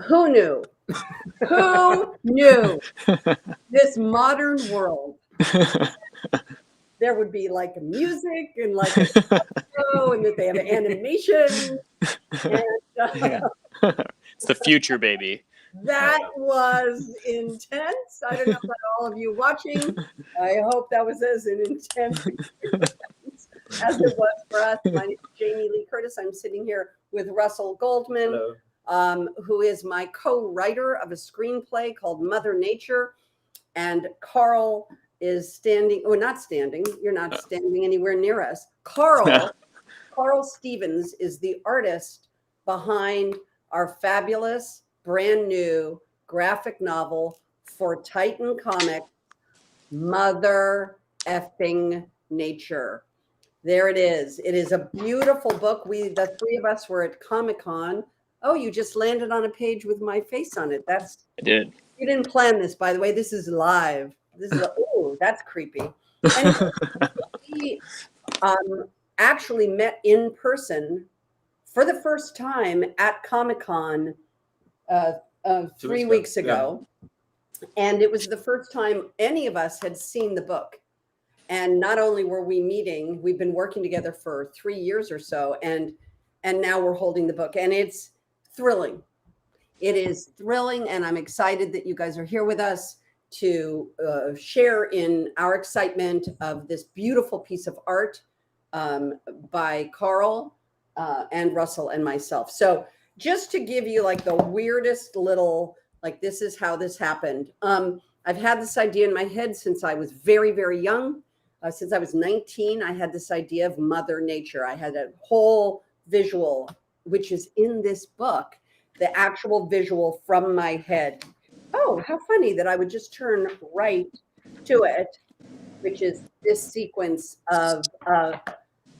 Who knew? Who knew this modern world? There would be like music and like a show, and that they have animation. And Yeah. It's the future, baby. that was intense. I don't know about all of you watching. I hope that was as an intense experience as it was for us. My name is Jamie Lee Curtis. I'm sitting here with Russell Goldman, who is my co-writer of a screenplay called Mother Nature. And Carl is standing, or not standing. You're not standing anywhere near us. Carl Stevens is the artist behind our fabulous, brand new graphic novel for Titan Comics, Mother Effing Nature. There it is. It is a beautiful book. The three of us were at Comic-Con. Oh, you just landed on a page with my face on it. I did. You didn't plan this, by the way. This is live. Oh, that's creepy. And we actually met in person for the first time at Comic-Con 3 weeks ago. Yeah. And it was the first time any of us had seen the book. And not only were we meeting, we've been working together for 3 years or so, and now we're holding the book, and it's thrilling. It is thrilling, and I'm excited that you guys are here with us to share in our excitement of this beautiful piece of art by Carl and Russell and myself. So just to give you like the weirdest little, like this is how this happened. I've had this idea in my head since I was very, very young. Since I was 19, I had this idea of Mother Nature. I had a whole visual, which is in this book, the actual visual from my head. Oh, how funny that I would just turn right to it, which is this sequence of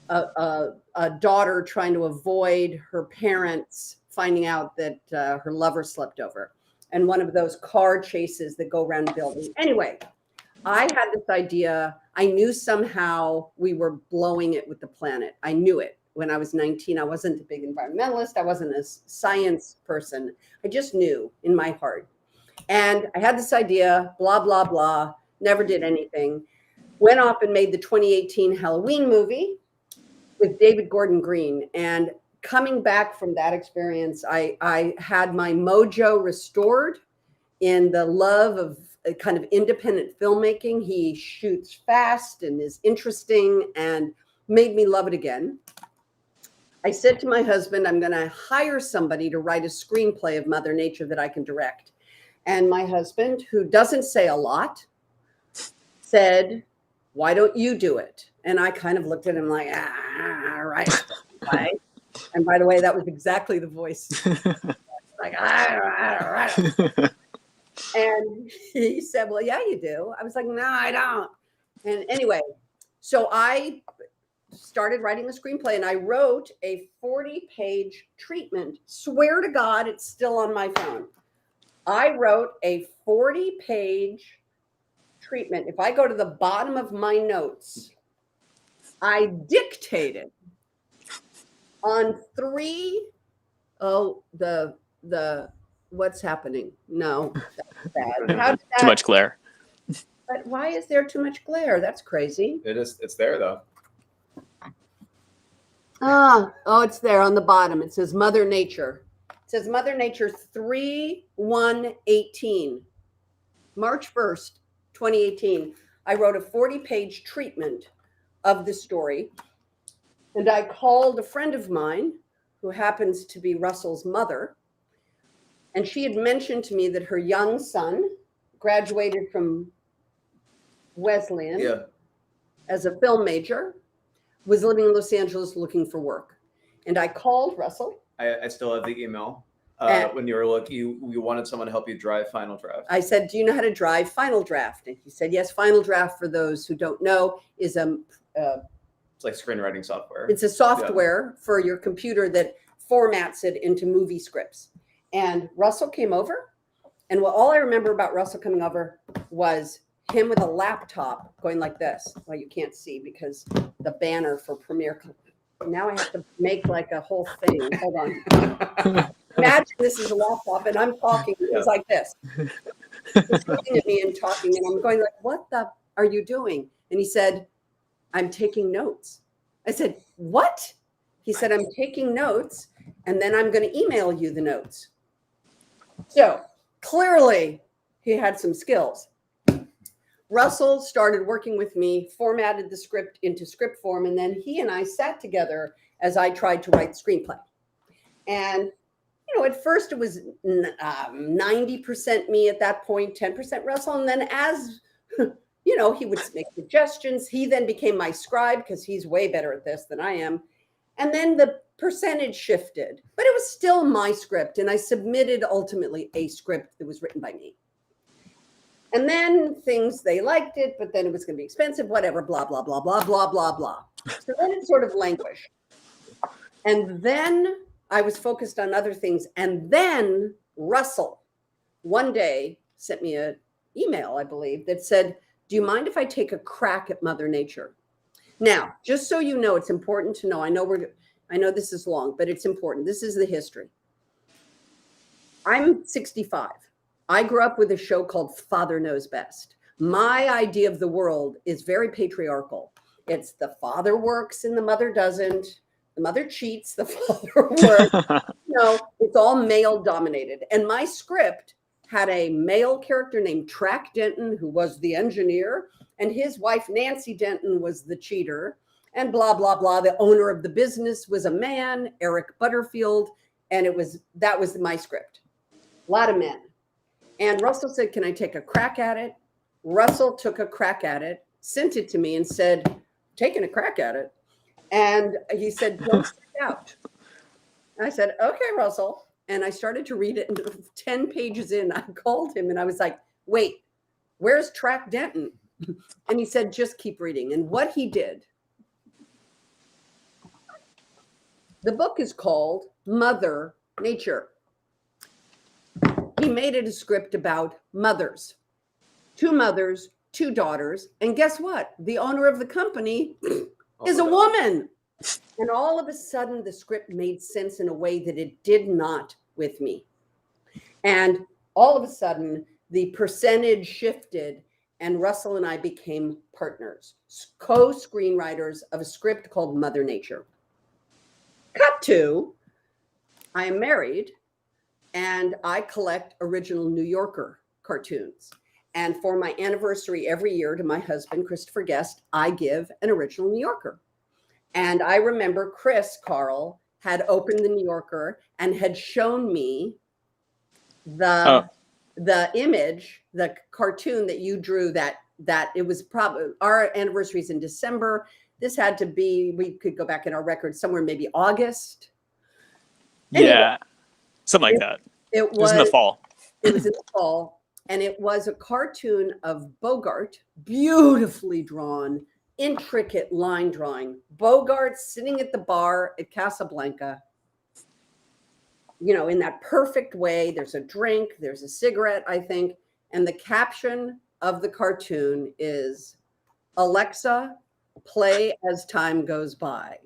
a daughter trying to avoid her parents finding out that her lover slept over, and one of those car chases that go around the building. Anyway, I had this idea. I knew somehow we were blowing it with the planet. I knew it when I was 19. I wasn't a big environmentalist. I wasn't a science person. I just knew in my heart. And I had this idea, blah, blah, blah, never did anything. Went off and made the 2018 Halloween movie with David Gordon Green. And coming back from that experience, I had my mojo restored in the love of a kind of independent filmmaking. He shoots fast and is interesting and made me love it again. I said to my husband, I'm going to hire somebody to write a screenplay of Mother Nature that I can direct. And my husband, who doesn't say a lot, said, why don't you do it? And I kind of looked at him like, right. And by the way, that was exactly the voice. Like, right. And he said, well, yeah, you do. I was like, no, I don't. And anyway, so I started writing the screenplay, and I wrote a 40-page treatment. Swear to God, it's still on my phone. I wrote a 40-page treatment. If I go to the bottom of my notes, I dictated on what's happening? No, that's bad. Too much glare. But why is there too much glare? That's crazy. It is. It's there though. Oh, it's there on the bottom. It says Mother Nature. It says Mother Nature 3/1/18. March 1st, 2018. I wrote a 40-page treatment of the story. And I called a friend of mine who happens to be Russell's mother. And she had mentioned to me that her young son graduated from Wesleyan as a film major, was living in Los Angeles looking for work. And I called Russell. I still have the email when you were looking. You wanted someone to help you drive Final Draft. I said, do you know how to drive Final Draft? And he said, yes. Final Draft, for those who don't know, is it's like screenwriting software. It's a software for your computer that formats it into movie scripts. And Russell came over. And all I remember about Russell coming over was him with a laptop going like this. Well, you can't see because the banner for Premiere. Now I have to make like a whole thing. Hold on. Imagine this is a laptop and I'm talking. It was like this. He's looking at me and talking, and I'm going like, "What the are you doing?" And he said, "I'm taking notes." I said, "What?" He said, "I'm taking notes, and then I'm going to email you the notes." So clearly, he had some skills. Russell started working with me, formatted the script into script form, and then he and I sat together as I tried to write the screenplay. And at first it was 90% me at that point, 10% Russell. And then as, he would make suggestions. He then became my scribe because he's way better at this than I am. And then the percentage shifted, but it was still my script. And I submitted ultimately a script that was written by me. And then they liked it, but then it was going to be expensive, whatever, blah, blah, blah, blah, blah, blah, blah. So then it sort of languished. And then I was focused on other things. And then Russell one day sent me an email, I believe, that said, "Do you mind if I take a crack at Mother Nature?" Now, just so you know, it's important to know. I know this is long, but it's important. This is the history. I'm 65. I grew up with a show called Father Knows Best. My idea of the world is very patriarchal. It's the father works and the mother doesn't. The mother cheats, the father works. It's all male dominated. And my script had a male character named Track Denton, who was the engineer, and his wife, Nancy Denton, was the cheater, and blah, blah, blah. The owner of the business was a man, Eric Butterfield, and that was my script. A lot of men. And Russell said, "Can I take a crack at it?" Russell took a crack at it, sent it to me and said, "Taking a crack at it." And he said, "Don't stick out." And I said, "Okay, Russell." And I started to read it, and 10 pages in, I called him and I was like, "Wait, where's Track Denton?" And he said, "Just keep reading." And what he did, the book is called Mother Nature. He made it a script about mothers, 2 mothers, 2 daughters. And guess what? The owner of the company is a woman. And all of a sudden, the script made sense in a way that it did not with me. And all of a sudden, the percentage shifted, and Russell and I became partners, co-screenwriters of a script called Mother Nature. Cut to, I am married, and I collect original New Yorker cartoons. And for my anniversary every year to my husband, Christopher Guest, I give an original New Yorker. And I remember Chris Carl had opened the New Yorker and had shown me the image, the cartoon that you drew, that it was probably, our anniversary's in December. This had to be, we could go back in our records somewhere, maybe August. Anyway, yeah. Something like that. It was in the fall. It was in the fall. And it was a cartoon of Bogart, beautifully drawn, intricate line drawing. Bogart sitting at the bar at Casablanca, in that perfect way. There's a drink, there's a cigarette, I think. And the caption of the cartoon is, "Alexa, play As Time Goes By."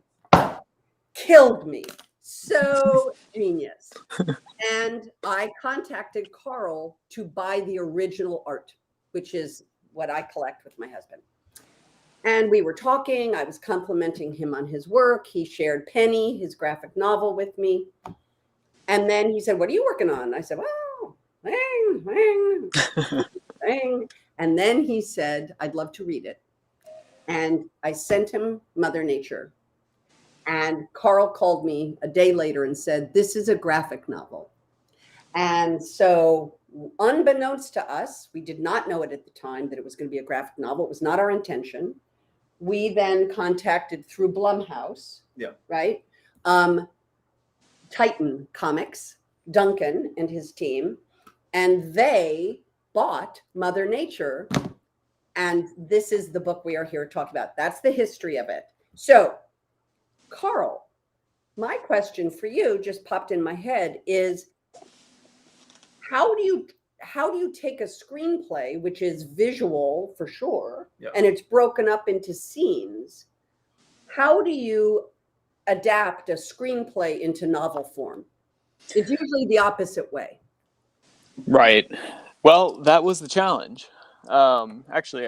Killed me. So genius. And I contacted Carl to buy the original art, which is what I collect with my husband. And we were talking. I was complimenting him on his work. He shared Penny, his graphic novel, with me. And then he said, "What are you working on?" I said, "Well, thing. And then he said, "I'd love to read it." And I sent him Mother Nature. And Carl called me a day later and said, "This is a graphic novel." And so, unbeknownst to us, we did not know it at the time that it was going to be a graphic novel. It was not our intention. We then contacted through Blumhouse, right? Titan Comics, Duncan and his team, and they bought Mother Nature. And this is the book we are here to talk about. That's the history of it. So, Carl, my question for you just popped in my head is, how do you take a screenplay, which is visual for sure, and it's broken up into scenes? How do you adapt a screenplay into novel form? It's usually the opposite way. Right. Well, that was the challenge. Actually,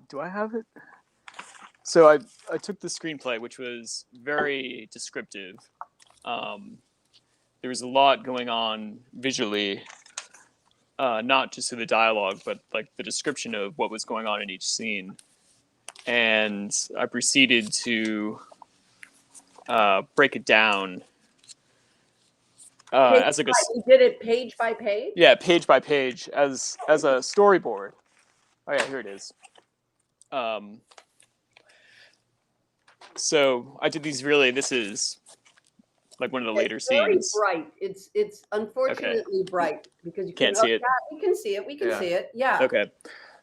do I have it? So I took the screenplay, which was very descriptive. There was a lot going on visually, not just through the dialogue, but like the description of what was going on in each scene. And I proceeded to break it down as like you did it page by page? Yeah, page by page as a storyboard. Oh yeah, here it is. So I did these this is like one of the later scenes. Very bright. It's unfortunately bright because you can't see it. Yeah, we can see it. We can see it. Yeah. Okay.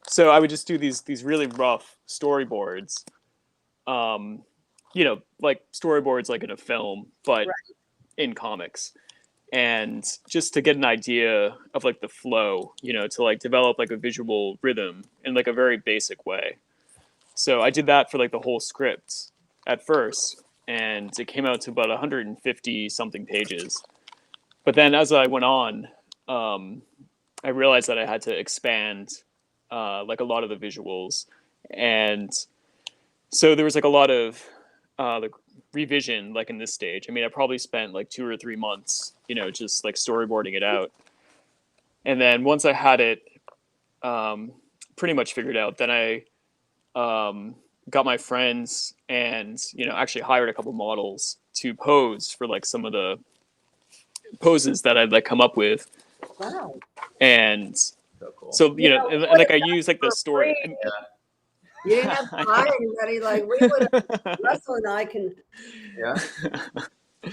So I would just do these really rough storyboards. Like storyboards like in a film, but in comics. And just to get an idea of like the flow, to like develop like a visual rhythm in like a very basic way. So I did that for like the whole script at first, and it came out to about 150 something pages. But then as I went on, I realized that I had to expand like a lot of the visuals. And so there was like a lot of like revision, like in this stage. I mean, I probably spent like 2 or 3 months, just like storyboarding it out. And then once I had it pretty much figured out, then I got my friends and, actually hired a couple models to pose for like some of the poses that I'd like come up with. Wow. And so cool. So, and like I use like the story. You didn't have to hire anybody. Like we would, Russell and I can. Yeah. We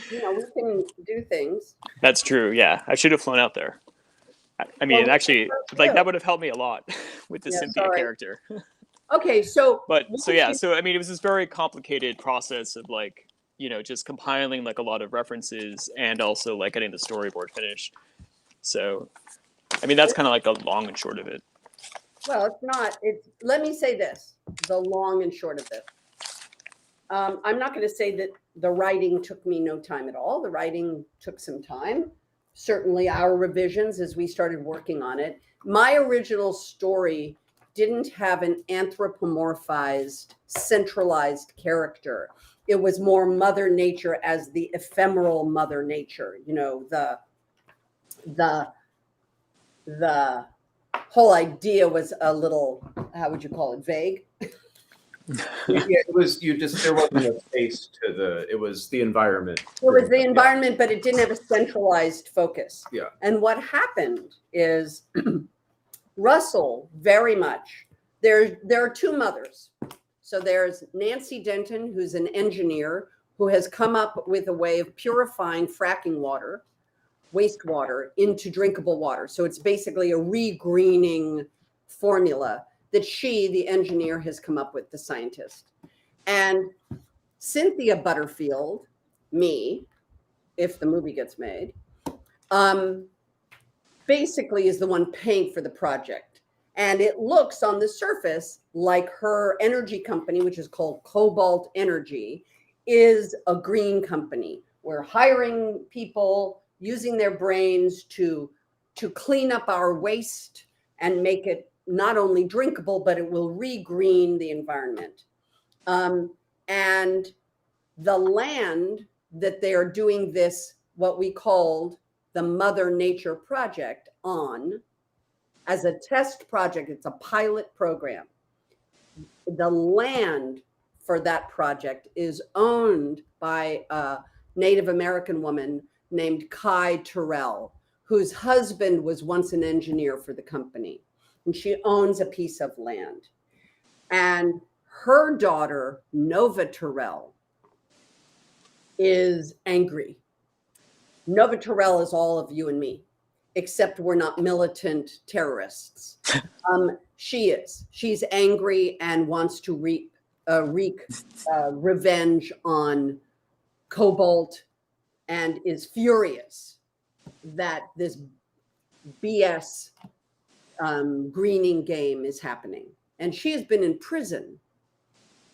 can do things. That's true. Yeah, I should have flown out there. I mean, actually, like that would have helped me a lot with the Cynthia character. Okay, so. So I mean, it was this very complicated process of like, just compiling like a lot of references and also like getting the storyboard finished. So, I mean, that's kind of like the long and short of it. Well, it's not. Let me say this: the long and short of this. I'm not going to say that the writing took me no time at all. The writing took some time. Certainly, our revisions as we started working on it. My original story didn't have an anthropomorphized, centralized character. It was more Mother Nature as the ephemeral Mother Nature. The whole idea was a little, how would you call it, vague? It was there wasn't a face to it was the environment. It was the environment, but it didn't have a centralized focus. Yeah. And what happened is Russell very much, there are two mothers. So there's Nancy Denton, who's an engineer who has come up with a way of purifying fracking water, wastewater, into drinkable water. So it's basically a re-greening formula that she, the engineer, has come up with, the scientist. And Cynthia Butterfield, me, if the movie gets made, basically is the one paying for the project. And it looks on the surface like her energy company, which is called Cobalt Energy, is a green company. We're hiring people using their brains to clean up our waste and make it not only drinkable, but it will re-green the environment. And the land that they are doing this, what we called the Mother Nature Project on, as a test project, it's a pilot program. The land for that project is owned by a Native American woman named Kai Terrell, whose husband was once an engineer for the company. And she owns a piece of land. And her daughter, Nova Terrell, is angry. Nova Terrell is all of you and me, except we're not militant terrorists. She is. She's angry and wants to wreak revenge on Cobalt, and is furious that this BS greening game is happening. And she has been in prison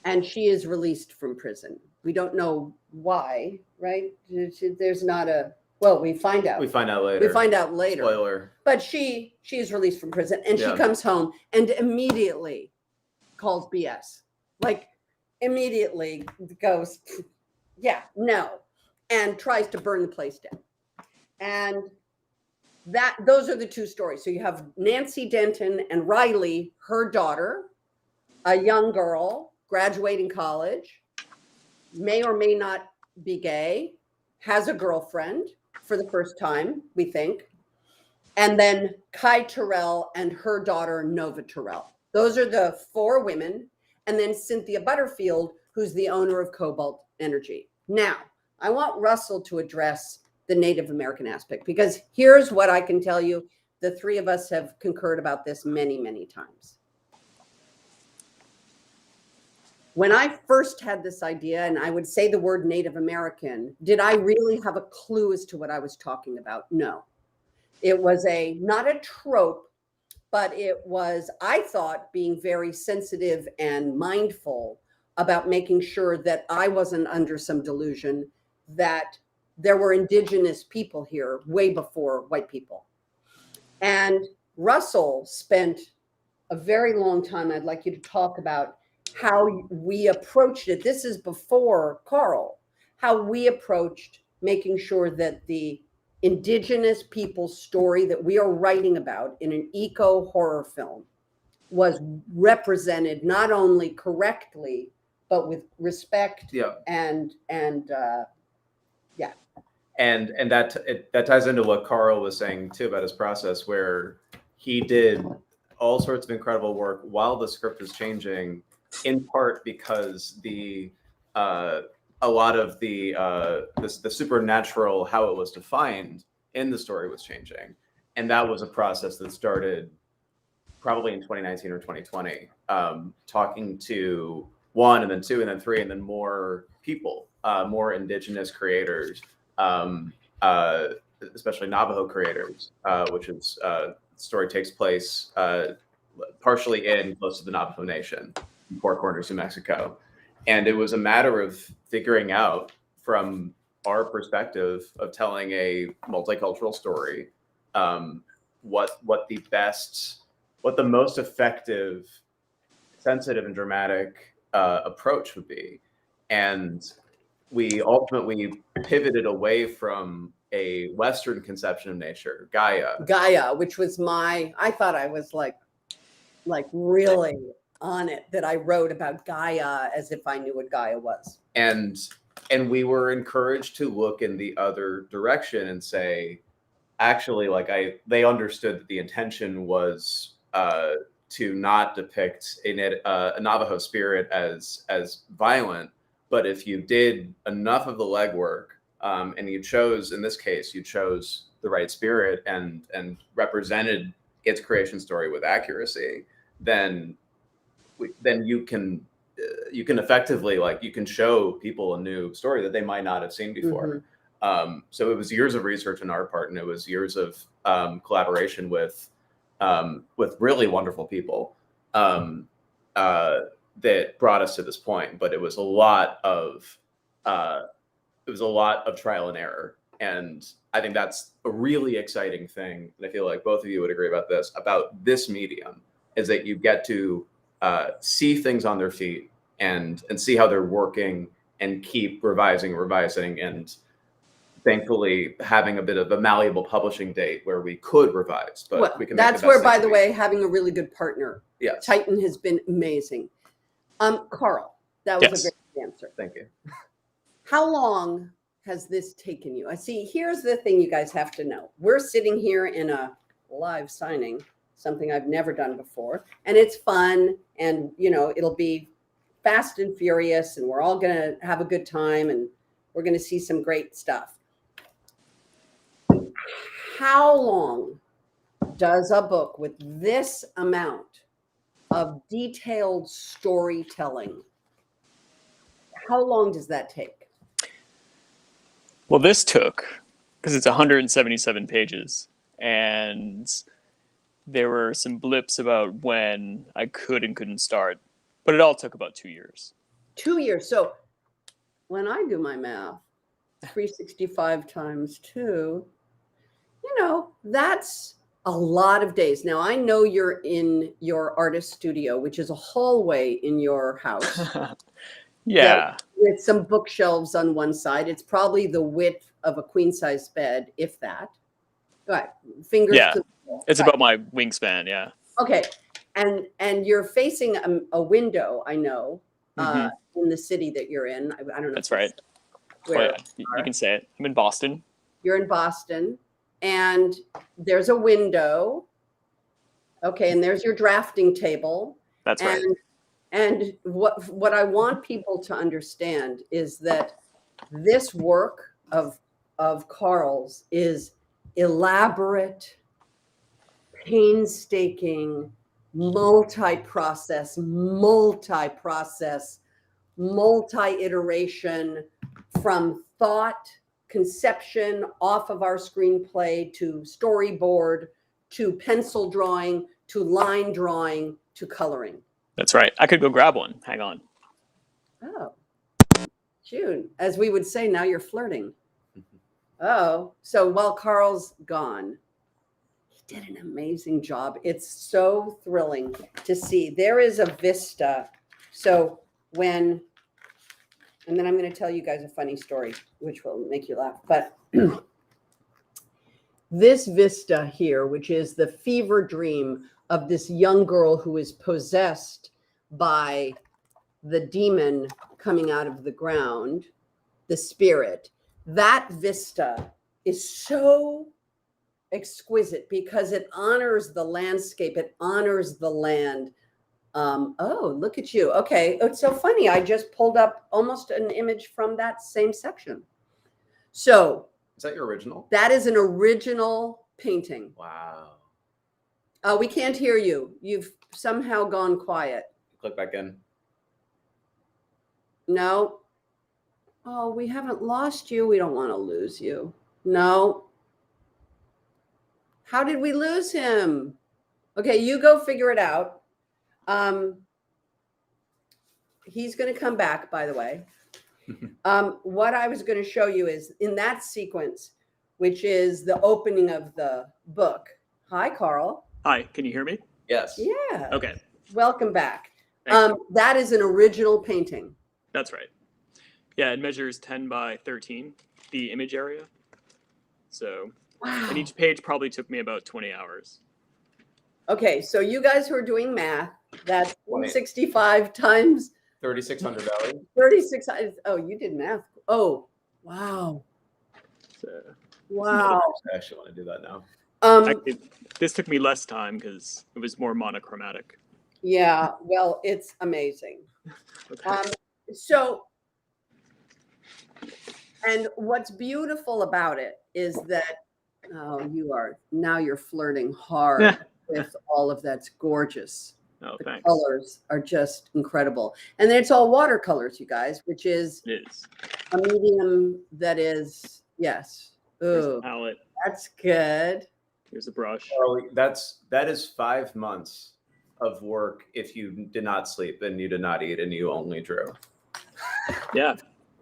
and she is released from prison. We don't know why, right? There's not a, well, we find out. We find out later. We find out later. Spoiler. But she is released from prison, and she Yeah. comes home and immediately calls BS. Like immediately goes, yeah, no, and tries to burn the place down. And those are the two stories. So you have Nancy Denton and Riley, her daughter, a young girl graduating college, may or may not be gay, has a girlfriend for the first time, we think. And then Kai Terrell and her daughter, Nova Terrell. Those are the four women. And then Cynthia Butterfield, who's the owner of Cobalt Energy. Now, I want Russell to address the Native American aspect, because here's what I can tell you. The three of us have concurred about this many, many times. When I first had this idea, and I would say the word Native American, did I really have a clue as to what I was talking about? No. It was not a trope, but it was, I thought, being very sensitive and mindful about making sure that I wasn't under some delusion that there were indigenous people here way before white people. And Russell spent a very long time. I'd like you to talk about how we approached it. This is before Carl, how we approached making sure that the indigenous people's story that we are writing about in an eco horror film was represented not only correctly, but with respect. Yeah. And that ties into what Carl was saying too about his process, where he did all sorts of incredible work while the script was changing, in part because a lot of the supernatural, how it was defined in the story, was changing, and that was a process that started probably in 2019 or 2020, talking to one, and then two, and then three, and then more people, more indigenous creators, especially Navajo creators, which is the story takes place partially in close to the Navajo Nation, in Four Corners, New Mexico. And it was a matter of figuring out, from our perspective of telling a multicultural story, what the most effective, sensitive, and dramatic approach would be. And we ultimately pivoted away from a Western conception of nature, Gaia, which was I thought I was like really on it, that I wrote about Gaia as if I knew what Gaia was. And we were encouraged to look in the other direction and say, actually, they understood that the intention was to not depict a Navajo spirit as violent, but if you did enough of the legwork, and you chose, in this case, the right spirit and represented its creation story with accuracy, then you can effectively, you can show people a new story that they might not have seen before. Mm-hmm. So it was years of research on our part, and it was years of collaboration with really wonderful people that brought us to this point. But it was a lot of trial and error, and I think that's a really exciting thing. And I feel like both of you would agree about this medium, is that you get to see things on their feet and see how they're working, and keep revising, and thankfully having a bit of a malleable publishing date where we could revise. But we can. That's where, by the way, having a really good partner. Yes. Titan has been amazing. Carl, that was a great answer. Thank you. How long has this taken you? I see. Here's the thing you guys have to know. We're sitting here in a live signing, something I've never done before, and it's fun, and it'll be fast and furious, and we're all going to have a good time, and we're going to see some great stuff. How long does a book with this amount of detailed storytelling, how long does that take? Well, this took, because it's 177 pages, and there were some blips about when I could and couldn't start, but it all took about 2 years. 2 years. So when I do my math, 365 times 2, that's a lot of days. Now, I know you're in your artist studio, which is a hallway in your house. Yeah. With some bookshelves on one side. It's probably the width of a queen size bed, if that. Right. Fingers Yeah. to the wall. It's Right. about my wingspan. Yeah. Okay. And you're facing a window, I know, Mhm. in the city that you're in. I don't know. That's right. Where Oh, yeah. You can say it. I'm in Boston. you're in Boston, and there's a window. Okay, and there's your drafting table. That's right. And what I want people to understand is that this work of Carl's is elaborate, painstaking, multi-process, multi-iteration, from thought, conception off of our screenplay to storyboard to pencil drawing to line drawing to coloring. That's right. I could go grab one. Hang on. Oh, June, as we would say, now you're flirting. Oh, so while Carl's gone, he did an amazing job. It's so thrilling to see. There is a vista. So and then I'm going to tell you guys a funny story, which will make you laugh. But this vista here, which is the fever dream of this young girl who is possessed by the demon coming out of the ground, the spirit, that vista is so exquisite because it honors the landscape, it honors the land. Oh, look at you. Okay, it's so funny. I just pulled up almost an image from that same section. So Is that your original? that is an original painting. Wow. We can't hear you. You've somehow gone quiet. Click back in. No. Oh, we haven't lost you. We don't want to lose you. No. How did we lose him? Okay, you go figure it out. He's going to come back, by the way. What I was going to show you is in that sequence, which is the opening of the book. Hi, Carl. Hi. Can you hear me? Yes. Yeah. Okay. Welcome back. Thank you. That is an original painting. That's right. Yeah, it measures 10 by 13, the image area. So, Wow. and each page probably took me about 20 hours. Okay, so you guys who are doing math, that's 165 times $3,600. 36. Oh, you did math. Oh, wow. So, Wow. I actually want to do that now. actually, this took me less time because it was more monochromatic. Yeah, well, it's amazing. Okay. And what's beautiful about it is that, you're flirting hard with all of that's gorgeous. Oh, The thanks. colors are just incredible. And then it's all watercolors, you guys, which is It is. a medium that is, yes. Here's the Ooh, palette. that's good. Here's a brush. Charlie, that is 5 months of work if you did not sleep and you did not eat and you only drew. Yeah.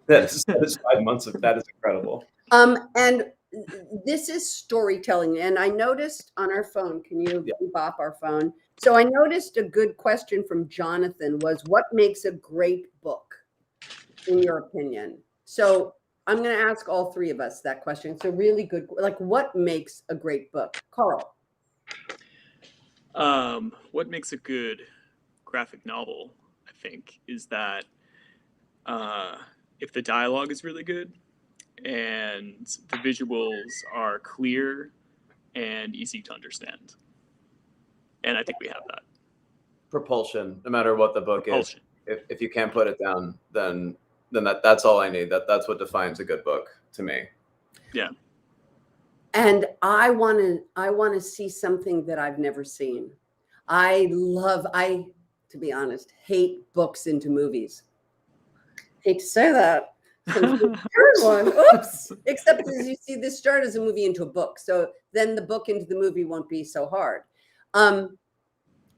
That is 5 months of that is incredible. And this is storytelling. And I noticed on our phone, can you bop our phone? So I noticed a good question from Jonathan was, what makes a great book, in your opinion? So I'm going to ask all three of us that question. It's a really good, like, what makes a great book? Carl. What makes a good graphic novel, I think, is that if the dialogue is really good and the visuals are clear and easy to understand. And I think we have that. Propulsion, no matter what the book Propulsion. is. If you can't put it down, then that's all I need. That's what defines a good book to me. Yeah. And I want to see something that I've never seen. To be honest, hate books into movies. Hate to say that. Third one. Oops. Except as you see, this started as a movie into a book. So then the book into the movie won't be so hard. And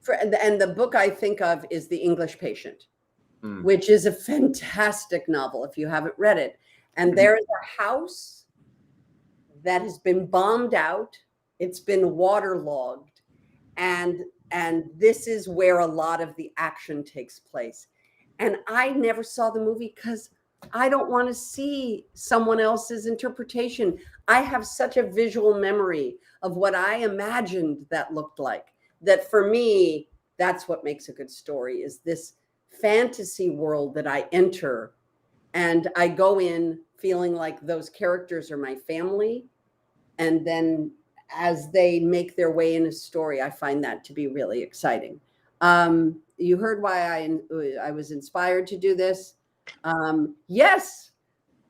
the book I think of is The English Patient. which is a fantastic novel if you haven't read it. And there is a house that has been bombed out. It's been waterlogged. And this is where a lot of the action takes place. And I never saw the movie because I don't want to see someone else's interpretation. I have such a visual memory of what I imagined that looked like, that for me, that's what makes a good story, is this fantasy world that I enter. And I go in feeling like those characters are my family. And then as they make their way in a story, I find that to be really exciting. You heard why I was inspired to do this. Yes.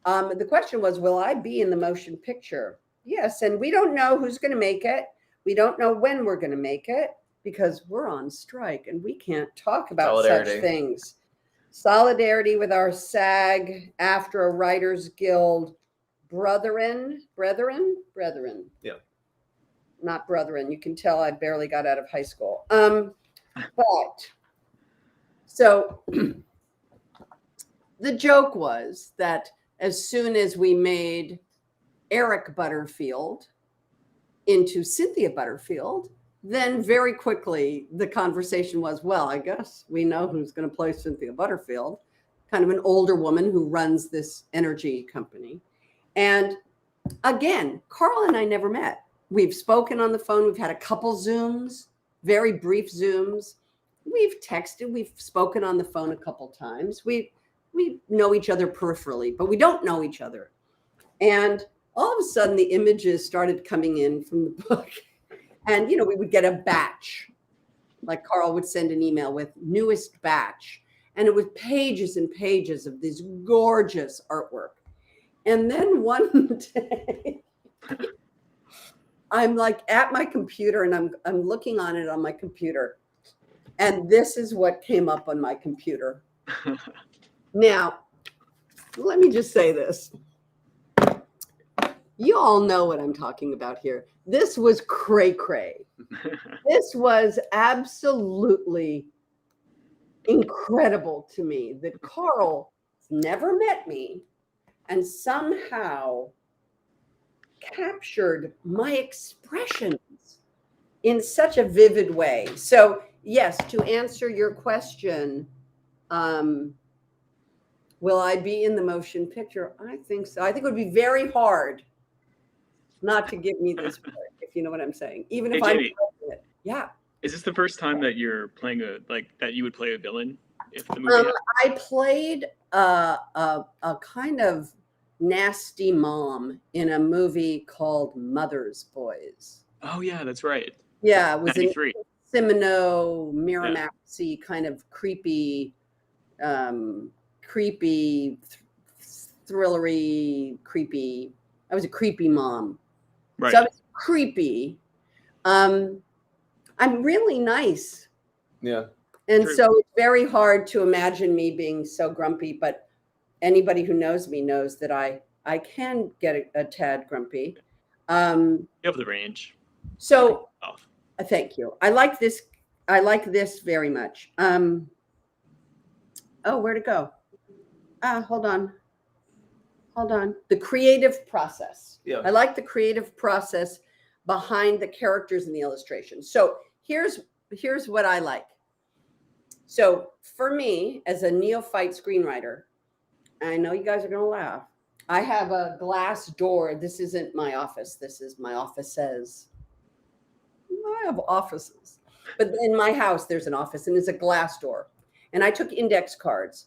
The question was, will I be in the motion picture? Yes. And we don't know who's going to make it. We don't know when we're going to make it because we're on strike and we can't talk about such things. Solidarity with our SAG, AFTRA, Writers Guild, brethren. Yeah. Not brethren. You can tell I barely got out of high school. But so the joke was that as soon as we made Eric Butterfield into Cynthia Butterfield, then very quickly the conversation was, well, I guess we know who's going to play Cynthia Butterfield, kind of an older woman who runs this energy company. And again, Carl and I never met. We've spoken on the phone. We've had a couple Zooms, very brief Zooms. We've texted. We've spoken on the phone a couple times. We know each other peripherally, but we don't know each other. And all of a sudden, the images started coming in from the book. And, we would get a batch. Like Carl would send an email with newest batch. And it was pages and pages of this gorgeous artwork. And then one day, I'm like at my computer and I'm looking on it on my computer. And this is what came up on my computer. Now, let me just say this. You all know what I'm talking about here. This was cray-cray. This was absolutely incredible to me that Carl never met me and somehow captured my expressions in such a vivid way. So, yes, to answer your question, will I be in the motion picture? I think so. I think it would be very hard not to give me this part, if you know what I'm saying. Even if I'm it. Yeah. Is this the first time that you're playing that you would play a villain? If the movie I played a kind of nasty mom in a movie called Mother's Boys. Oh yeah, that's right. Yeah, it was in 93. Semino, Miramaxy, kind of creepy, thrillery, creepy. I was a creepy mom. Right. So I was creepy. I'm really nice. Yeah. And True. so it's very hard to imagine me being so grumpy, but anybody who knows me knows that I can get a tad grumpy. You have the range. So Oh. thank you. I like this very much. Oh, where'd it go? Hold on. The creative process. Yeah. I like the creative process behind the characters in the illustration. So here's what I like. So for me, as a neophyte screenwriter, I know you guys are going to laugh. I have a glass door. This isn't my office. This is my offices. I have offices. But in my house, there's an office and it's a glass door. And I took index cards.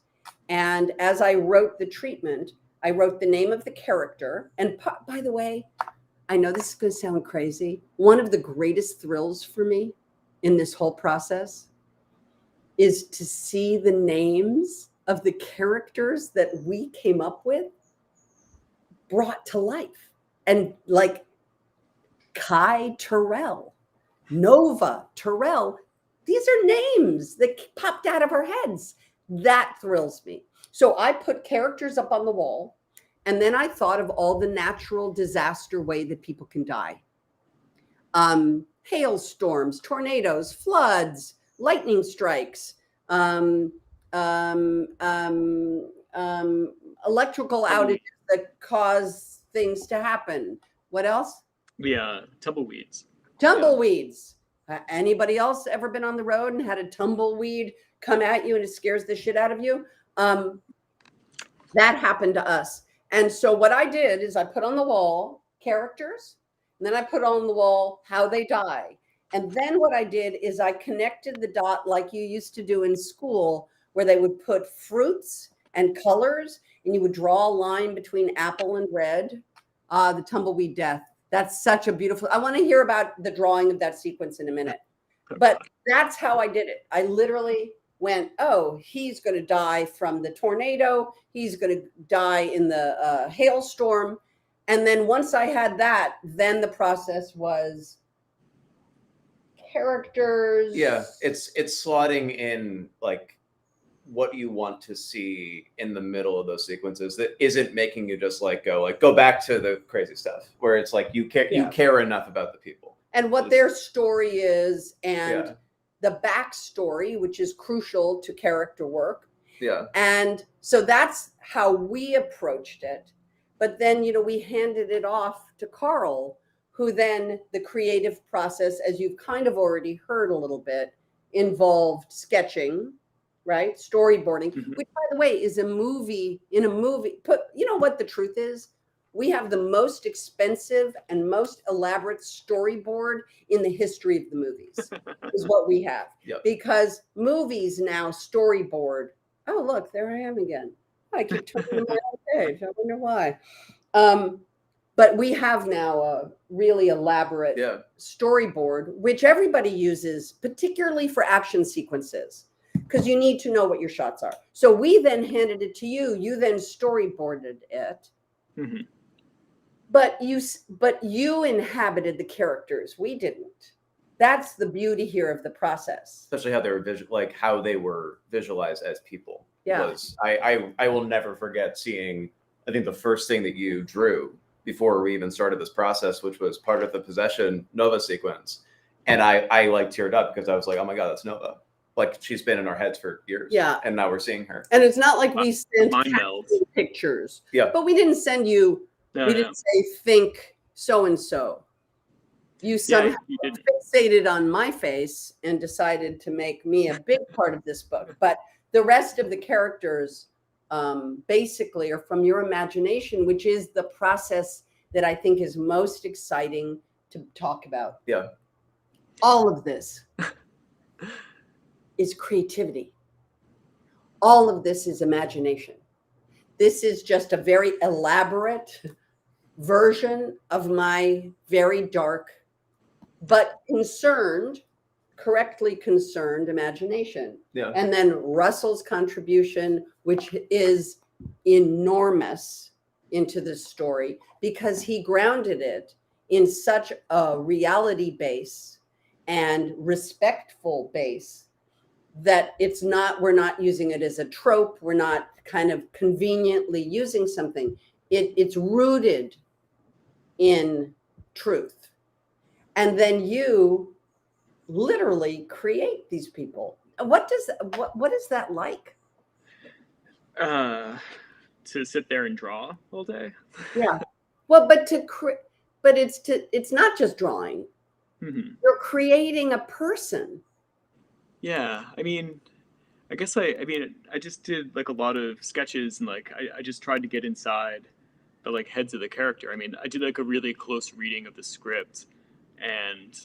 And as I wrote the treatment, I wrote the name of the character. And by the way, I know this is going to sound crazy. One of the greatest thrills for me in this whole process is to see the names of the characters that we came up with brought to life. And like Kai Terrell, Nova Terrell, these are names that popped out of our heads. That thrills me. So I put characters up on the wall, and then I thought of all the natural disaster way that people can die. Hailstorms, tornadoes, floods, lightning strikes, um, um, electrical Tumbleweed. outages that cause things to happen. What else? Yeah, tumbleweeds. Tumbleweeds. Anybody else ever been on the road and had a tumbleweed come at you and it scares the shit out of you? Um, that happened to us. And so what I did is I put on the wall characters, and then I put on the wall how they die. And then what I did is I connected the dot like you used to do in school, where they would put fruits and colors, and you would draw a line between apple and red. The tumbleweed death. That's such a beautiful. I want to hear about the drawing of that sequence in a minute. But that's how I did it. I literally went, oh, he's going to die from the tornado. He's going to die in the hailstorm. And then once I had that, then the process was characters. Yeah, it's slotting in like what you want to see in the middle of those sequences that isn't making you just like go back to the crazy stuff, where it's like you care enough about the people and what their story is, and Yeah. the backstory, which is crucial to character work. Yeah. And so that's how we approached it. But then, we handed it off to Carl, who then the creative process, as you've kind of already heard a little bit, involved sketching, right? Storyboarding, which, by the way, is in a movie. You know what the truth is? We have the most expensive and most elaborate storyboard in the history of the movies, is what we have. Yep. Because movies now storyboard. Oh, look, there I am again. I keep turning to my own page. I wonder why. But we have now a really elaborate storyboard, which everybody uses, particularly for action sequences, because you need to know what your shots are. So we then handed it to you. You then storyboarded it. Mm-hmm. But you inhabited the characters. We didn't. That's the beauty here of the process. Especially how they were how they were visualized as people. Yeah. I will never forget seeing, I think, the first thing that you drew before we even started this process, which was part of the Possession Nova sequence. And I like teared up because I was like, oh my God, that's Nova. Like, she's been in our heads for years. Yeah. And now we're seeing her. And it's not like we sent pictures. Yeah. But we didn't send you, we didn't say, think so-and-so. You somehow fixated on my face and decided to make me a big part of this book. But the rest of the characters basically are from your imagination, which is the process that I think is most exciting to talk about. Yeah. All of this is creativity. All of this is imagination. This is just a very elaborate version of my very dark, but correctly concerned imagination. Yeah. And then Russell's contribution, which is enormous into this story, because he grounded it in such a reality base and respectful base that we're not using it as a trope. We're not kind of conveniently using something. It's rooted in truth. And then you literally create these people. What is that like? To sit there and draw all day. Yeah. Well, but it's not just drawing. Mm-hmm. You're creating a person. Yeah, I mean, I guess I just did like a lot of sketches, and like I just tried to get inside the like heads of the character. I mean, I did like a really close reading of the script and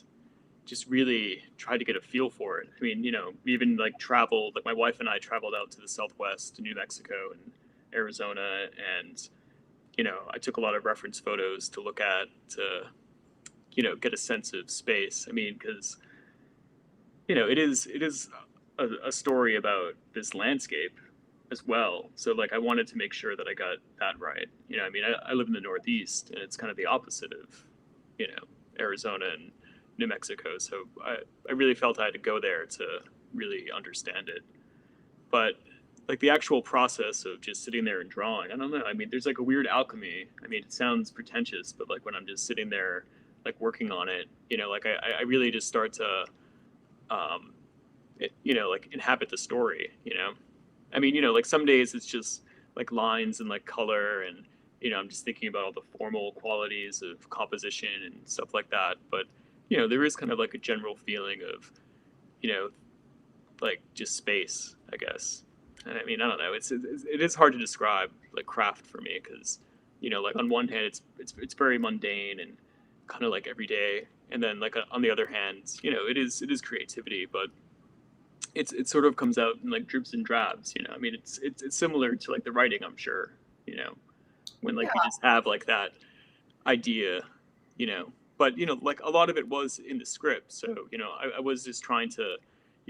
just really tried to get a feel for it. I mean, we even like traveled, like my wife and I traveled out to the Southwest, to New Mexico and Arizona, and I took a lot of reference photos to look at to get a sense of space. I mean, because it is a story about this landscape as well. So like I wanted to make sure that I got that right. I mean, I live in the Northeast, and it's kind of the opposite of Arizona and New Mexico. So I really felt I had to go there to really understand it. But like the actual process of just sitting there and drawing, I don't know. I mean, there's like a weird alchemy. I mean, it sounds pretentious, but like when I'm just sitting there like working on it, like I really just start to like inhabit the story, I mean, like some days it's just like lines and like color, and I'm just thinking about all the formal qualities of composition and stuff like that. But there is kind of like a general feeling of you know like just space, I guess. And I mean, I don't know. It is hard to describe like craft for me because like on one hand it's very mundane and kind of like everyday, and then like on the other hand, it is creativity, but it sort of comes out in like dribs and drabs. I mean, it's similar to like the writing, I'm sure. When like you just have like that idea, but like a lot of it was in the script, so I was just trying to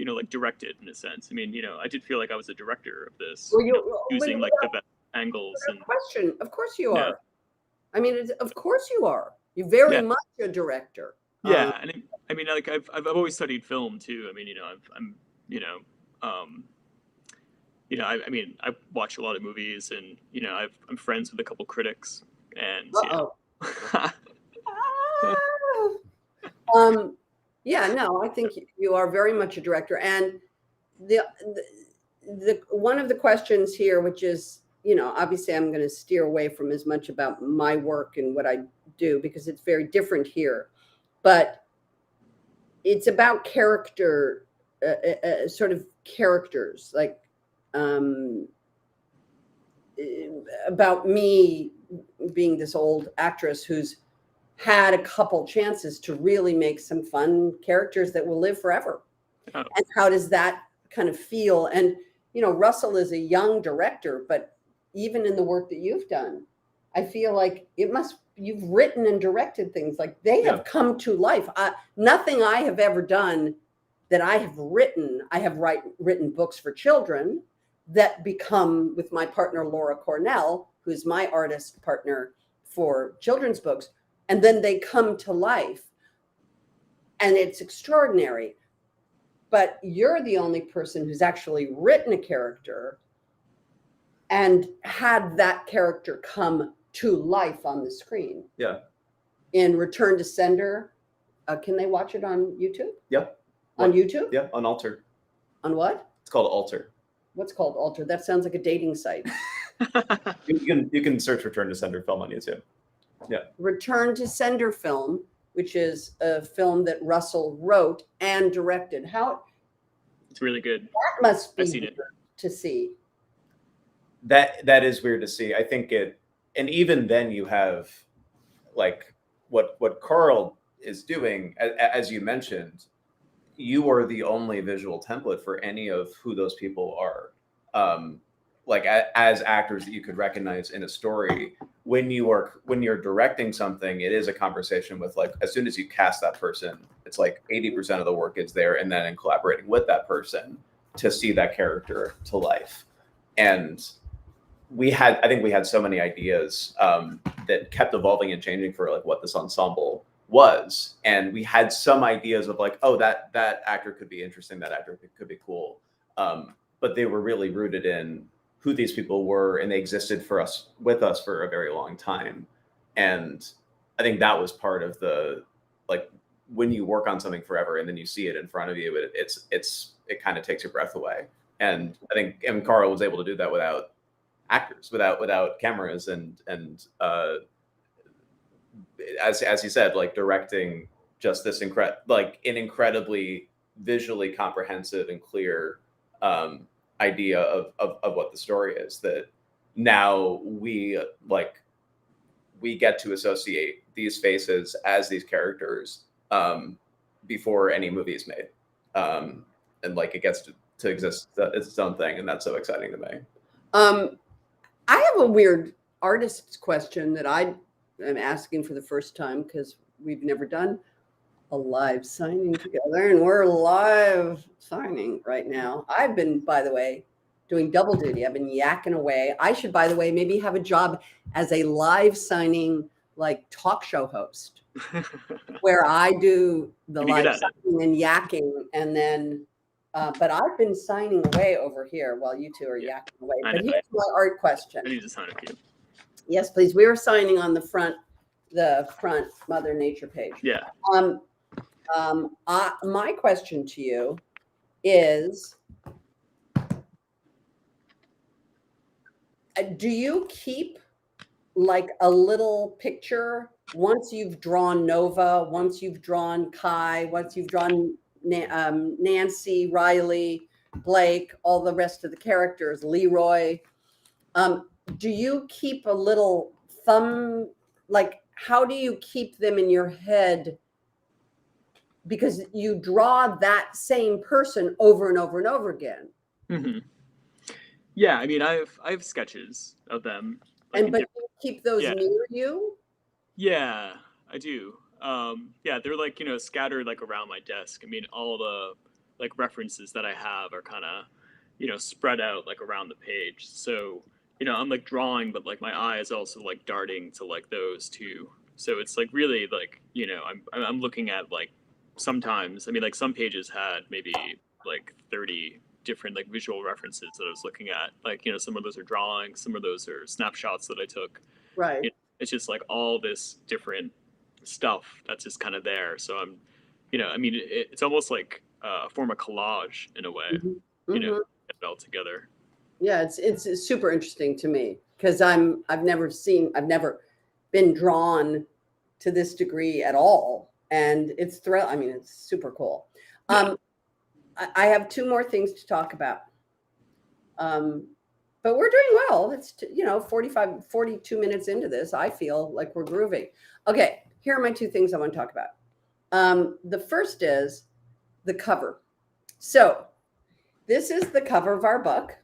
like direct it in a sense. I mean, I did feel like I was a director of this, Well, choosing like the best angles and question. Of course you Yeah. are. I mean, of course you are. You're very Yeah. much a director. yeah. And I mean, like I've always studied film too. I mean, I'm I mean, I watch a lot of movies, and I'm friends with a couple critics, and Yeah, no, I think you are very much a director. And the one of the questions here, which is, obviously I'm going to steer away from as much about my work and what I do because it's very different here, but it's about character, sort of characters, like about me being this old actress who's had a couple chances to really make some fun characters that will live forever. Oh. And how does that kind of feel? And, Russell is a young director, but even in the work that you've done, I feel like you've written and directed things like they have come to life. Nothing I have ever done that I have written, written books for children that become, with my partner, Laura Cornell, who's my artist partner for children's books, and then they come to life. And it's extraordinary. But you're the only person who's actually written a character and had that character come to life on the screen. Yeah. In Return to Sender, can they watch it on YouTube? Yep. On YouTube? Yeah, on Alter. On what? It's called Alter. What's called Alter? That sounds like a dating site. You can search Return to Sender film on YouTube. Yeah. Return to Sender film, which is a film that Russell wrote and directed. It's really good. That must be I've seen it. weird to see. That is weird to see. I think and even then you have like what Carl is doing, as you mentioned, you are the only visual template for any of who those people are. Like as actors that you could recognize in a story. When you're directing something, it is a conversation with, like, as soon as you cast that person, it's like 80% of the work is there, and then in collaborating with that person to see that character to life. And I think we had so many ideas that kept evolving and changing for like what this ensemble was. And we had some ideas of like, oh, that actor could be interesting, that actor could be cool. But they were really rooted in who these people were, and they existed with us for a very long time. And I think that was part of the, like, when you work on something forever and then you see it in front of you, it kind of takes your breath away. And I think Carl was able to do that without actors, without cameras, and as he said, like directing just this an incredibly visually comprehensive and clear idea of what the story is, that now we get to associate these faces as these characters before any movie is made, and like it gets to exist as its own thing, and that's so exciting to me. I have a weird artist's question that I am asking for the first time because we've never done a live signing together, and we're live signing right now. I've been, by the way, doing double duty. I've been yakking away. I should, by the way, maybe have a job as a live signing, like, talk show host where I do the live signing and yakking, and then but I've been signing away over here while you two are yakking away. But here's my art question. I need to sign a few. Yes, please. We were signing on the front Mother Nature page. Yeah. My question to you is, Do you keep like a little picture once you've drawn Nova, once you've drawn Kai, once you've drawn Nancy, Riley, Blake, all the rest of the characters, Leroy? Do you keep a little thumb, like how do you keep them in your head? Because you draw that same person over and over and over again. Hmm. Yeah, I mean, I have sketches of them. Like And in but different, you keep those yeah, near you? yeah, I do. Yeah, they're like, scattered like around my desk. I mean, all the like references that I have are kind of, spread out like around the page. So, I'm like drawing, but like my eye is also like darting to like those too. So it's like really like, I'm looking at like sometimes, I mean, like some pages had maybe like 30 different like visual references that I was looking at. Like, some of those are drawings, some of those are snapshots that I took. Right. It's just like all this different stuff that's just kind of there. So I mean, it's almost like a form of collage in a way, Mhm. you know, Mhm. get it all together. Yeah, it's super interesting to me because I've never been drawn to this degree at all, and it's thrill. I mean, it's super cool. Yeah. I have two more things to talk about, but we're doing well. It's 42 minutes into this. I feel like we're grooving. Okay, here are my two things I want to talk about. The first is the cover. So this is the cover of our book.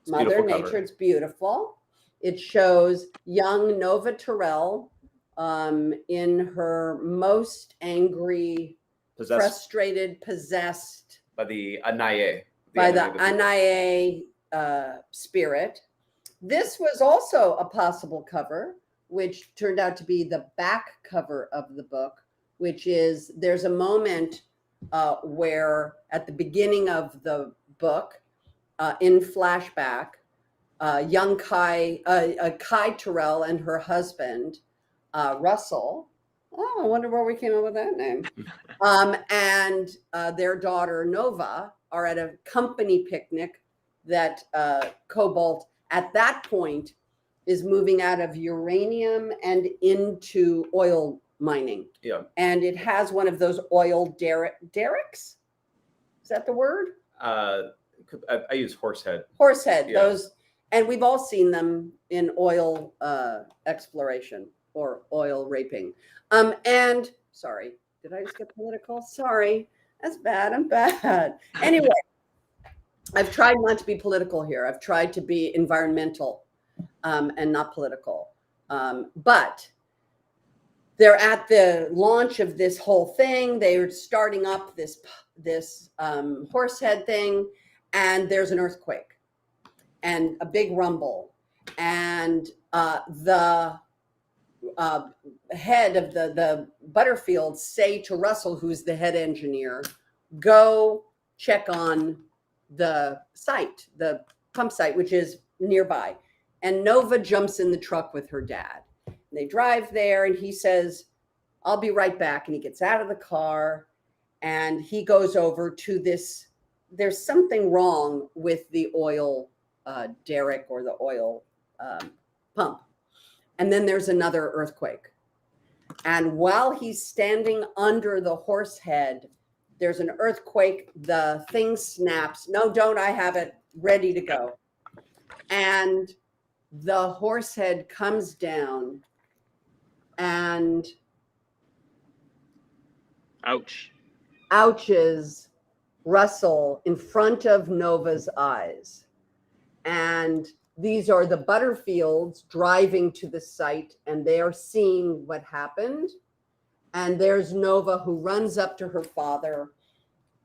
It's a Mother beautiful Nature. cover. It's beautiful. It shows young Nova Terrell in her most angry, Possessed frustrated, possessed by the Anaye. by the enemy of people. Anaye spirit. This was also a possible cover, which turned out to be the back cover of the book, which is there's a moment where at the beginning of the book, in flashback, young Kai Terrell and her husband, Russell. Oh, I wonder where we came up with that name. And their daughter Nova are at a company picnic that Cobalt at that point is moving out of uranium and into oil mining. Yeah. And it has one of those oil derricks. Is that the word? I use horsehead. Horsehead. Yeah. Those, and we've all seen them in oil exploration or oil raping. And sorry, did I just get political? Sorry, that's bad. I'm bad. Anyway, I've tried not to be political here. I've tried to be environmental and not political. But they're at the launch of this whole thing. They're starting up this horsehead thing, and there's an earthquake and a big rumble, and the head of the Butterfields say to Russell, who's the head engineer, go check on the site, the pump site, which is nearby. And Nova jumps in the truck with her dad. And they drive there, and he says, I'll be right back. And he gets out of the car and he goes over to this. There's something wrong with the oil derrick or the oil pump. And then there's another earthquake. And while he's standing under the horse head, there's an earthquake. The thing snaps. No, don't. I have it ready to go. And the horse head comes down and ouches Russell in front of Nova's eyes. And these are the Butterfields driving to the site, and they are seeing what happened. And there's Nova, who runs up to her father.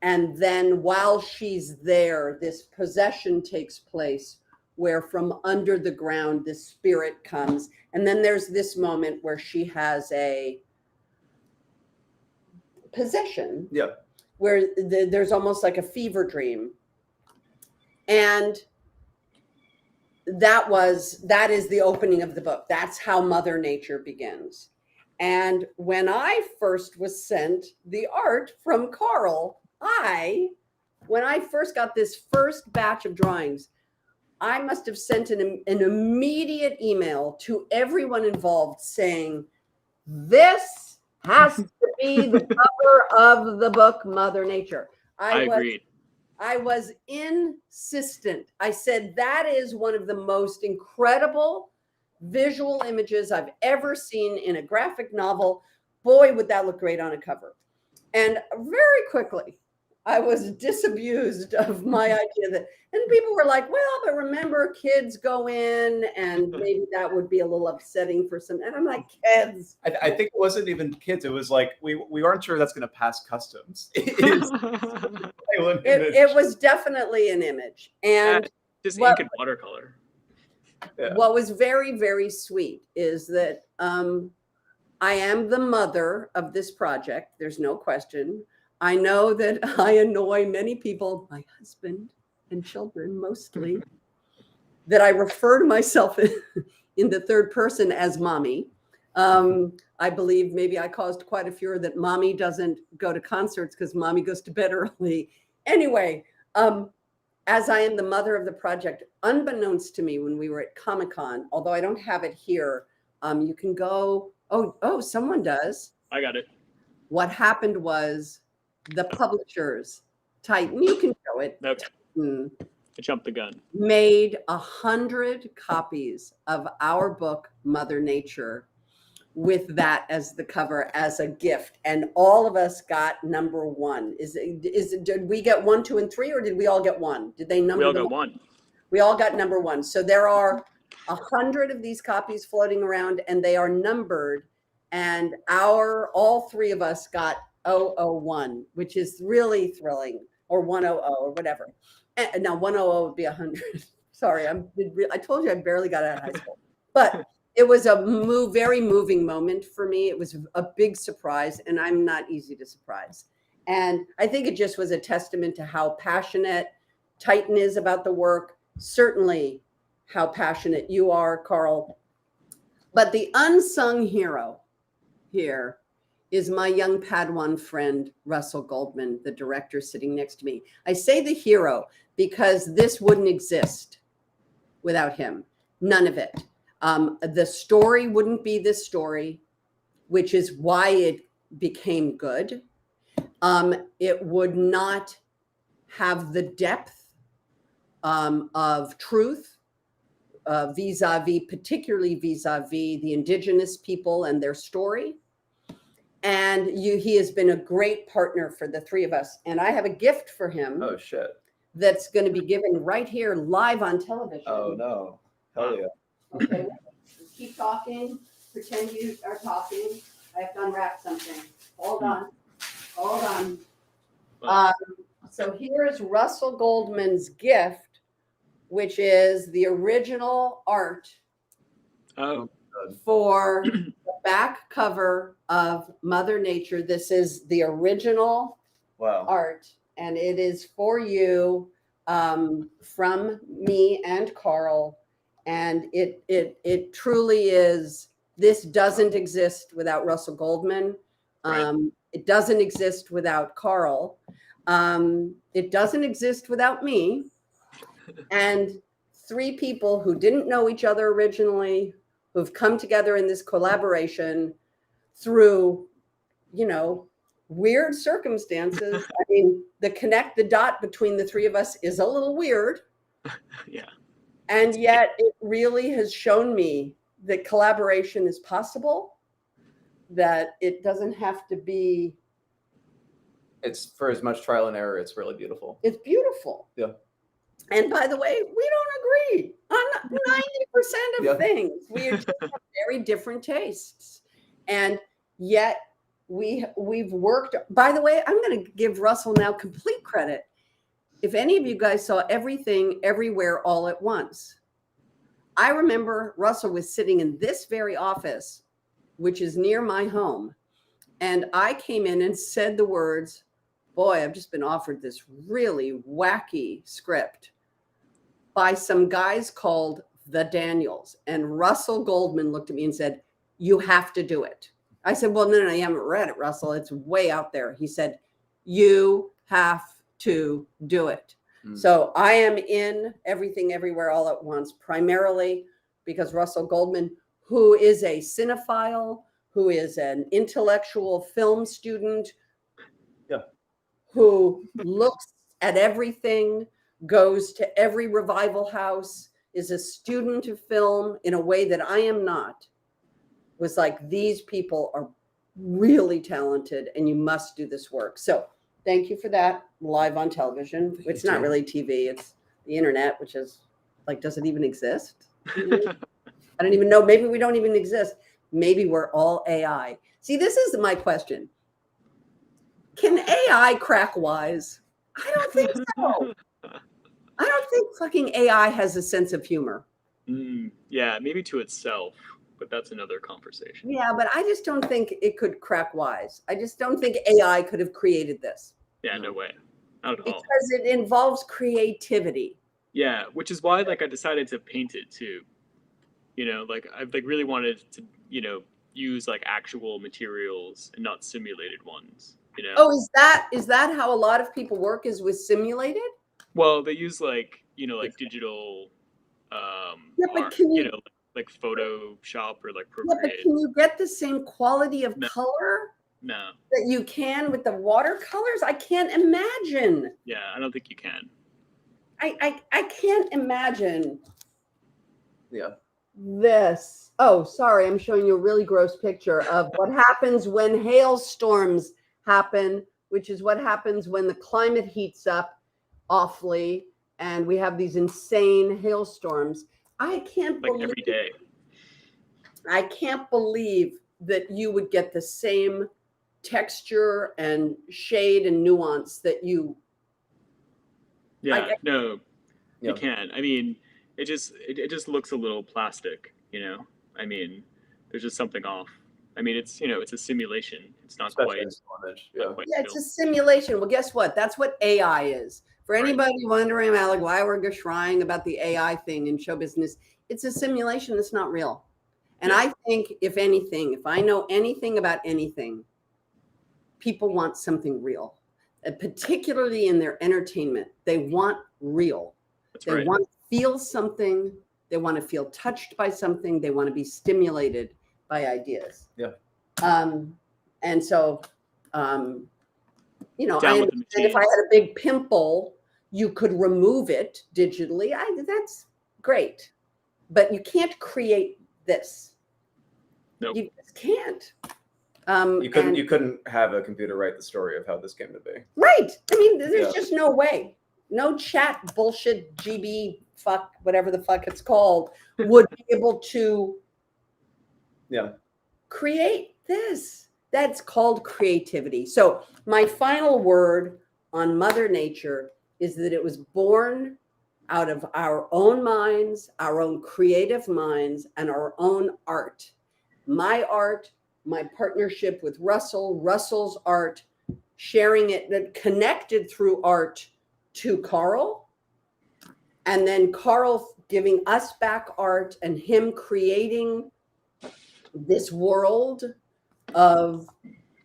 And then while she's there, this possession takes place where from under the ground, this spirit comes. And then there's this moment where she has a possession. Yeah. Where there's almost like a fever dream. And that is the opening of the book. That's how Mother Nature begins. And when I first was sent the art from Carl, when I first got this first batch of drawings, I must have sent an immediate email to everyone involved saying, this has to be the cover of the book Mother Nature. I agreed. I was insistent. I said, that is one of the most incredible visual images I've ever seen in a graphic novel. Boy, would that look great on a cover. And very quickly, I was disabused of my idea that, and people were like, well, but remember, kids go in, and maybe that would be a little upsetting for some. And I'm like, kids. I think it wasn't even kids. It was like we aren't sure that's going to pass customs. It was definitely an image. And just ink and watercolor. Yeah. What was very, very sweet is that I am the mother of this project. There's no question. I know that I annoy many people, my husband and children mostly, that I refer to myself in the third person as mommy. I believe maybe I caused quite a furor that mommy doesn't go to concerts because mommy goes to bed early. Anyway, as I am the mother of the project, unbeknownst to me when we were at Comic-Con, although I don't have it here, you can go, oh, someone does. I got it. What happened was the publishers, Titan, you can show it. Okay. I jumped the gun. Made 100 copies of our book, Mother Nature, with that as the cover, as a gift. And all of us got number one. Did we get 1, 2, and 3, or did we all get one? Did they number? We all got one. We all got number one. So there are 100 of these copies floating around, and they are numbered. And all three of us got 001, which is really thrilling, or 100 or whatever. And now 100 would be 100. Sorry, I told you I barely got out of high school, but it was a very moving moment for me. It was a big surprise, and I'm not easy to surprise. And I think it just was a testament to how passionate Titan is about the work. Certainly, how passionate you are, Carl. But the unsung hero here is my young Padawan friend, Russell Goldman, the director sitting next to me. I say the hero because this wouldn't exist without him. None of it. The story wouldn't be this story, which is why it became good. It would not have the depth of truth particularly vis-a-vis the indigenous people and their story. And he has been a great partner for the three of us. And I have a gift for him. Oh, shit. That's going to be given right here live on television. Oh, no. Hell yeah. Okay. Keep talking. Pretend you are talking. I have to unwrap something. Hold on. So here's Russell Goldman's gift, which is the original art for the back cover of Mother Nature. This is the original art, and it is for you from me and Carl. And it truly is. This doesn't exist without Russell Goldman. Right. It doesn't exist without Carl. It doesn't exist without me. And three people who didn't know each other originally, who've come together in this collaboration through, weird circumstances. I mean, the dot between the three of us is a little weird. Yeah. And yet it really has shown me that collaboration is possible, that it doesn't have to be. It's for as much trial and error. It's really beautiful. It's beautiful. Yeah. And by the way, we don't agree on 90% of things. We just have very different tastes. And yet we've worked. By the way, I'm going to give Russell now complete credit. If any of you guys saw Everything Everywhere All at Once, I remember Russell was sitting in this very office, which is near my home. And I came in and said the words, boy, I've just been offered this really wacky script by some guys called the Daniels. And Russell Goldman looked at me and said, you have to do it. I said, well, no, you haven't read it, Russell. It's way out there. He said, you have to do it. So I am in Everything Everywhere All at Once, primarily because Russell Goldman, who is a cinephile, who is an intellectual film student, Yeah. who looks at everything, goes to every revival house, is a student of film in a way that I am not, was like, these people are really talented and you must do this work. So thank you for that, live on television. It's not really TV, it's the internet, which is like, does it even exist? I don't even know. Maybe we don't even exist. Maybe we're all AI. See, this is my question. Can AI crack wise? I don't think so. I don't think fucking AI has a sense of humor. Yeah, maybe to itself, but that's another conversation. Yeah, but I just don't think it could crack wise. I just don't think AI could have created this. Yeah, no way. Not at all. Because it involves creativity. Yeah, which is why like I decided to paint it too. You know, like I like really wanted to, you know, use like actual materials and not simulated ones, you know. Oh, is that how a lot of people work, is with simulated? Well, they use like, you know, like digital Yeah, but art, can you you, know, like Photoshop or like yeah, but Procreate. can you get the same quality of No. color No. that you can with the watercolors? I can't imagine. Yeah, I don't think you can. I can't imagine Yeah. this. Oh, sorry, I'm showing you a really gross picture of what happens when hailstorms happen, which is what happens when the climate heats up awfully and we have these insane hailstorms. I can't Like believe every day. I can't believe that you would get the same texture and shade and nuance that you. Yeah, no, Yeah. you can. I mean, it just looks a little plastic, you know. I mean, there's just something off. I mean, it's, you know, it's a simulation. It's not Especially quite, in still image. not Yeah. quite Yeah, it's real. a simulation. Well, guess what? That's what AI is. For Right. anybody wondering about like why we're gushrying about the AI thing in show business, it's a simulation that's not real. And Yeah. I think, if anything, if I know anything about anything, people want something real, particularly in their entertainment. They want real. That's They right. want to feel something. They want to feel touched by something. They want to be stimulated by ideas. Yeah. And so, you know, Down I with the understand if I machines. had a big pimple, you could remove it digitally. That's great. But you can't create this. Nope. You just can't. You couldn't and- you couldn't have a computer write the story of how this came to be. Right. I mean, there's Yeah. just no way. No chat bullshit GB fuck, whatever the fuck it's called, would be able to Yeah. create this. That's called creativity. So my final word on Mother Nature is that it was born out of our own minds, our own creative minds, and our own art. My art, my partnership with Russell, Russell's art, sharing it, that connected through art to Carl, and then Carl giving us back art and him creating this world of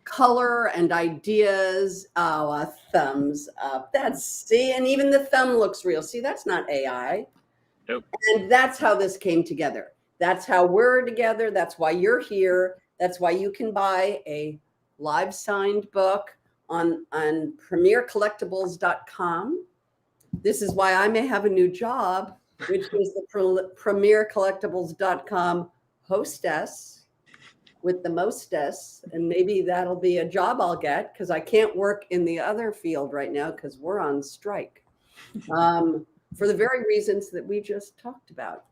color and ideas. Oh, a thumbs up. See, and even the thumb looks real. See, that's not AI. Nope. And that's how this came together. That's how we're together. That's why you're here. That's why you can buy a live signed book on premiercollectibles.com. This is why I may have a new job, which is the premiercollectibles.com hostess with the mostess. And maybe that'll be a job I'll get because I can't work in the other field right now because we're on strike for the very reasons that we just talked about.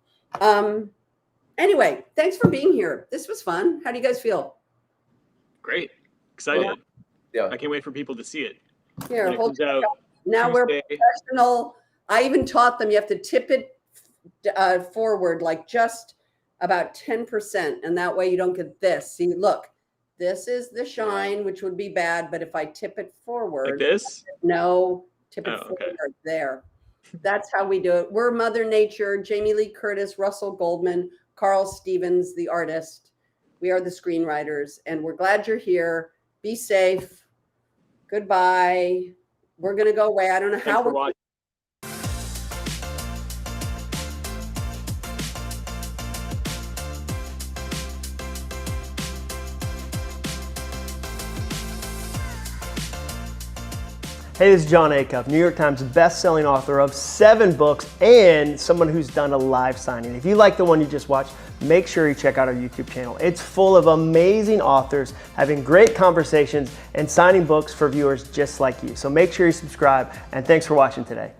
Anyway, thanks for being here. This was fun. How do you guys feel? Great. Excited. Yeah. I can't wait for people to see it. Here, When it hold comes out now we're Tuesday. professional. I even taught them you have to tip it forward like just about 10%, and that way you don't get this. See, look, this is the shine, which would be bad, but if I tip it forward, Like this? no, tip it Oh, okay. forward there. That's how we do it. We're Mother Nature, Jamie Lee Curtis, Russell Goldman, Carl Stevens, the artist. We are the screenwriters, and we're glad you're here. Be safe. Goodbye. We're going to go away. I don't know Thanks how for we're watching. Hey, this is John Acuff, New York Times best-selling author of 7 books and someone who's done a live signing. If you like the one you just watched, make sure you check out our YouTube channel. It's full of amazing authors having great conversations and signing books for viewers just like you. So make sure you subscribe, and thanks for watching today.